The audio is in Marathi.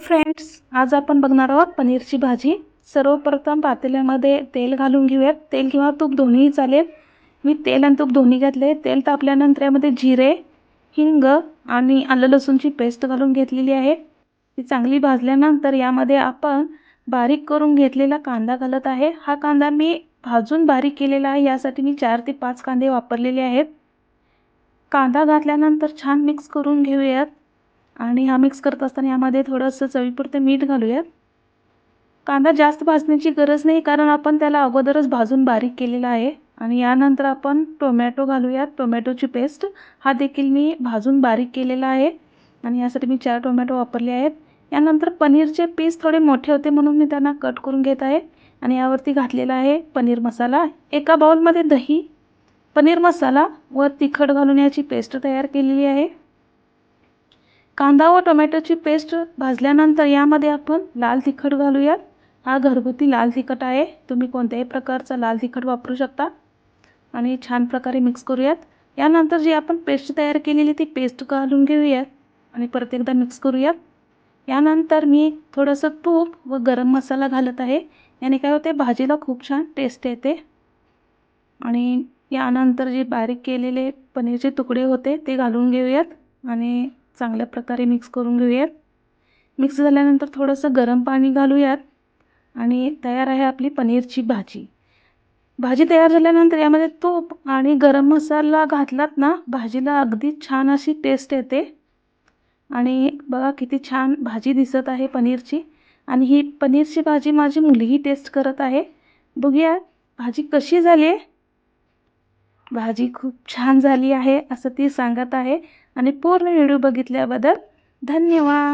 फ्रेंड्स, आज आपण बघणार आहोत पनीरची भाजी। सर्वप्रथम पातेल्यामध्ये तेल घालून घेऊयात। तेल किंवा तूप दोन्ही चालेल। मी तेल आणि तूप दोन्ही घातले। तेल तापल्यानंतर यामध्ये जिरे, हिंग आणि आलं लसूणची पेस्ट घालून घेतलेली आहे। ती चांगली भाजल्यानंतर यामध्ये आपण बारीक करून घेतलेला कांदा घालत आहे। हा कांदा मी भाजून बारीक केलेला आहे। यासाठी मी 4 ते 5 कांदे वापरलेले आहेत। कांदा घातल्यानंतर छान मिक्स करून घेऊयात आणि हा मिक्स करत असताना यामध्ये थोडंसं चवीपुरते मीठ घालूयात। कांदा जास्त भाजण्याची गरज नाही, कारण आपण त्याला अगोदरच भाजून बारीक केलेला आहे। आणि यानंतर आपण टोमॅटो घालूयात। टोमॅटोची पेस्ट हा देखील मी भाजून बारीक केलेला आहे आणि यासाठी मी 4 टोमॅटो वापरले आहेत। यानंतर पनीरचे पीस थोडे मोठे होते म्हणून मी त्यांना कट करून घेत आहे आणि यावरती घातलेला आहे पनीर मसाला। एका बाउलमध्ये दही, पनीर मसाला व तिखट घालून याची पेस्ट तयार केलेली आहे। कांदा व टोमॅटोची पेस्ट भाजल्यानंतर यामध्ये आपण लाल तिखट घालूयात। हा घरगुती लाल तिखट आहे, तुम्ही कोणत्याही प्रकारचा लाल तिखट वापरू शकता। आणि छान प्रकारे मिक्स करूयात। यानंतर जी आपण पेस्ट तयार केलेली ती पेस्ट घालून घेऊयात आणि परत एकदा मिक्स करूयात। यानंतर मी थोडंसं तूप व गरम मसाला घालत आहे। याने काय होते, भाजीला खूप छान टेस्ट येते। आणि यानंतर जे बारीक केलेले पनीरचे तुकडे होते ते घालून घेऊयात आणि चांगल्या प्रकारे मिक्स करून घेऊयात। मिक्स झाल्यानंतर थोडंसं गरम पाणी घालूयात आणि तयार आहे आपली पनीरची भाजी। भाजी तयार झाल्यानंतर यामध्ये तूप आणि गरम मसाला घातलात ना, भाजीला अगदी छान अशी टेस्ट येते। आणि बघा किती छान भाजी दिसत आहे पनीरची। आणि ही पनीरची भाजी माझी मुलगी टेस्ट करत आहे। बघूया भाजी कशी झाली आहे। भाजी खूप छान झाली आहे असं ती सांगत आहे। आणि पूर्ण व्हिडिओ बघितल्याबद्दल धन्यवाद।